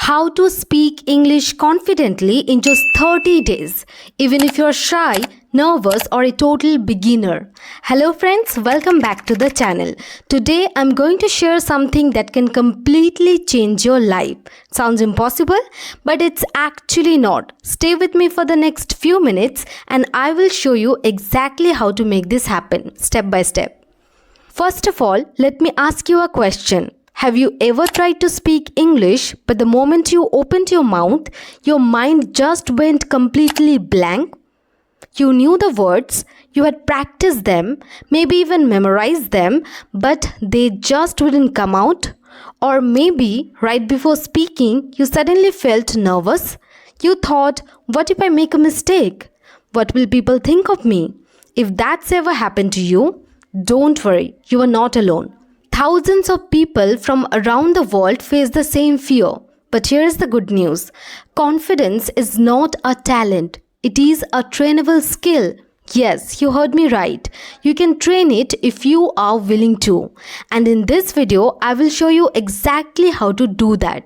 How to speak English confidently in just 30 days, even if you're shy, nervous, or a total beginner. Hello friends, welcome back to the channel. Today I'm going to share something that can completely change your life. Sounds impossible? But it's actually not. Stay with me for the next few minutes and I will show you exactly how to make this happen, step by step. First of all, let me ask you a question. Have you ever tried to speak English, but the moment you opened your mouth, your mind just went completely blank? You knew the words, you had practiced them, maybe even memorized them, but they just wouldn't come out? Or maybe right before speaking, you suddenly felt nervous? You thought, what if I make a mistake? What will people think of me? If that's ever happened to you, don't worry, you are not alone. Thousands of people from around the world face the same fear. But here's the good news. Confidence is not a talent. It is a trainable skill. Yes, you heard me right. You can train it if you are willing to. And in this video, I will show you exactly how to do that.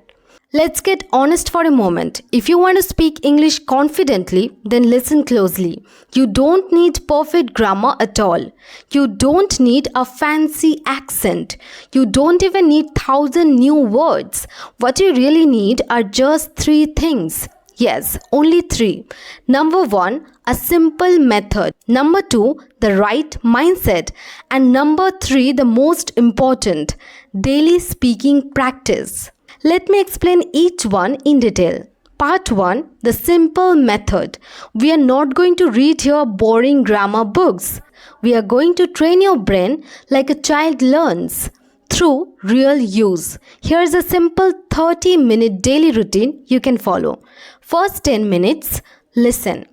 Let's get honest for a moment. If you want to speak English confidently, then listen closely. You don't need perfect grammar at all. You don't need a fancy accent. You don't even need 1,000 new words. What you really need are just 3 things. Yes, only 3. Number 1, a simple method. Number 2, the right mindset. And number 3, the most important, daily speaking practice. Let me explain each one in detail. Part 1, the simple method. We are not going to read here boring grammar books. We are going to train your brain like a child learns through real use. Here's a simple 30-minute daily routine you can follow. First 10 minutes, listen.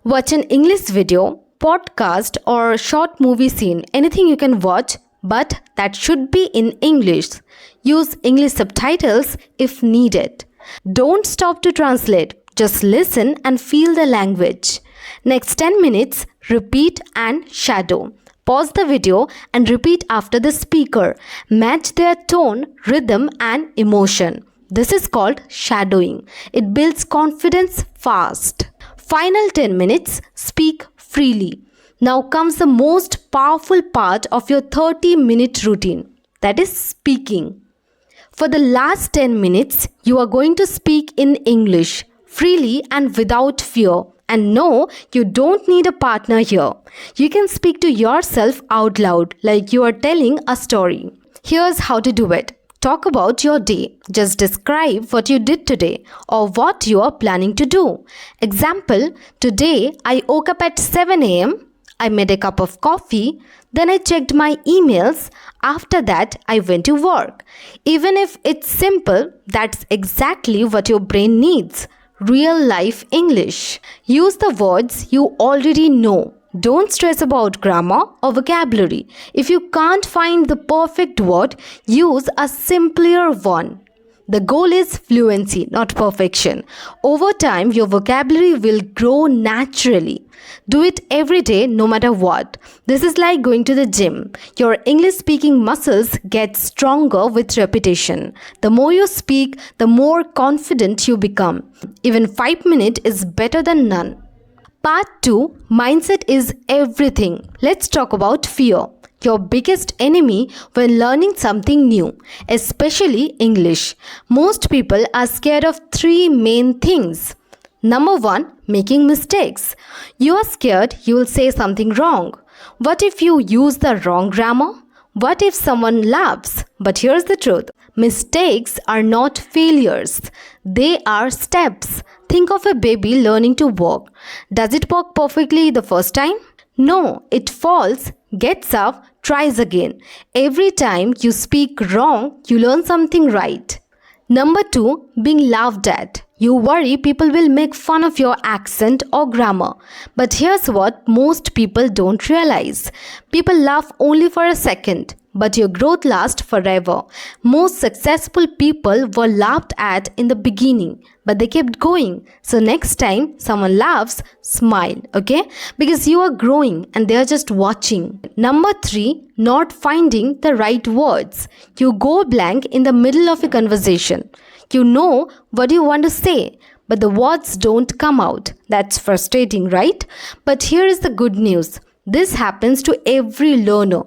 Watch an English video, podcast or short movie scene. Anything you can watch, but that should be in English. Use English subtitles if needed. Don't stop to translate. Just listen and feel the language. Next 10 minutes, repeat and shadow. Pause the video and repeat after the speaker. Match their tone, rhythm and emotion. This is called shadowing. It builds confidence fast. Final 10 minutes, speak freely. Now comes the most powerful part of your 30-minute routine. That is speaking. For the last 10 minutes, you are going to speak in English, freely and without fear. And no, you don't need a partner here. You can speak to yourself out loud like you are telling a story. Here's how to do it. Talk about your day. Just describe what you did today or what you are planning to do. Example, today I woke up at 7 a.m. I made a cup of coffee, then I checked my emails. After that, I went to work. Even if it's simple, that's exactly what your brain needs. Real life English. Use the words you already know. Don't stress about grammar or vocabulary. If you can't find the perfect word, use a simpler one. The goal is fluency, not perfection. Over time, your vocabulary will grow naturally. Do it every day, no matter what. This is like going to the gym. Your English speaking muscles get stronger with repetition. The more you speak, the more confident you become. Even 5 minutes is better than none. Part 2, mindset is everything. Let's talk about fear. Your biggest enemy when learning something new, especially English. Most people are scared of 3 main things. Number 1, making mistakes. You are scared you will say something wrong. What if you use the wrong grammar? What if someone laughs? But here's the truth. Mistakes are not failures. They are steps. Think of a baby learning to walk. Does it walk perfectly the first time? No, it falls, gets up, tries again. Every time you speak wrong, you learn something right. Number 2, being laughed at. You worry people will make fun of your accent or grammar. But here's what most people don't realize. People laugh only for a second, but your growth lasts forever. Most successful people were laughed at in the beginning, but they kept going. So next time someone laughs, smile, okay? Because you are growing and they are just watching. Number 3, not finding the right words. You go blank in the middle of a conversation. You know what you want to say, but the words don't come out. That's frustrating, right? But here is the good news. This happens to every learner,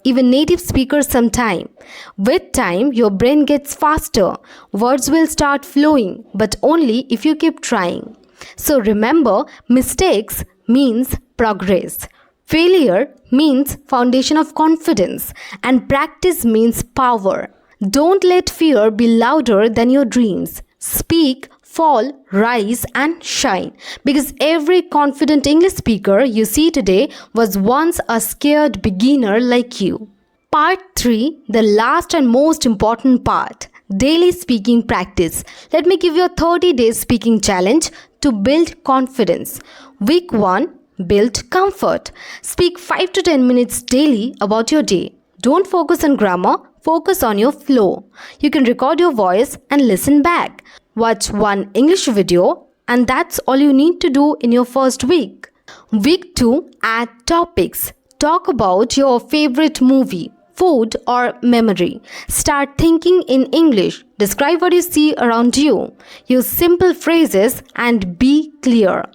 even native speakers sometime. With time, your brain gets faster. Words will start flowing, but only if you keep trying. So remember, mistakes means progress. Failure means foundation of confidence, and practice means power. Don't let fear be louder than your dreams. Speak, fall, rise, and shine. Because every confident English speaker you see today was once a scared beginner like you. Part 3, the last and most important part. Daily speaking practice. Let me give you a 30 days speaking challenge to build confidence. Week 1. Build comfort. Speak 5 to 10 minutes daily about your day. Don't focus on grammar, focus on your flow. You can record your voice and listen back. Watch one English video, and that's all you need to do in your first week. Week 2, add topics. Talk about your favorite movie, food, or memory. Start thinking in English. Describe what you see around you. Use simple phrases and be clear.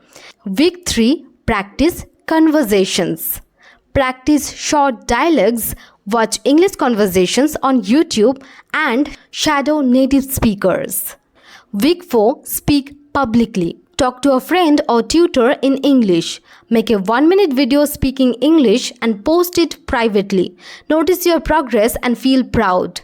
Week 3, practice conversations. Practice short dialogues, watch English conversations on YouTube, and shadow native speakers. Week 4, speak publicly. Talk to a friend or tutor in English. Make a 1-minute video speaking English and post it privately. Notice your progress and feel proud.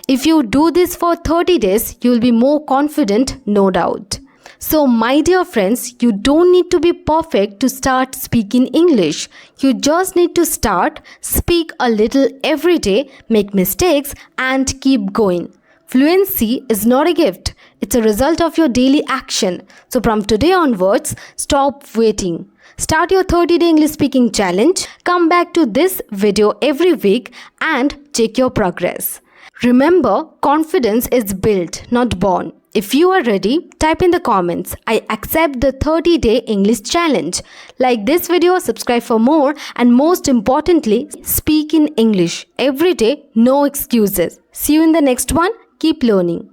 If you do this for 30 days, you will be more confident, no doubt. So, my dear friends, you don't need to be perfect to start speaking English. You just need to start, speak a little every day, make mistakes, and keep going. Fluency is not a gift. It's a result of your daily action. So, from today onwards, stop waiting. Start your 30-day English speaking challenge. Come back to this video every week and check your progress. Remember, confidence is built, not born. If you are ready, type in the comments, I accept the 30-day English challenge. Like this video, subscribe for more, and most importantly, speak in English every day, no excuses. See you in the next one. Keep learning.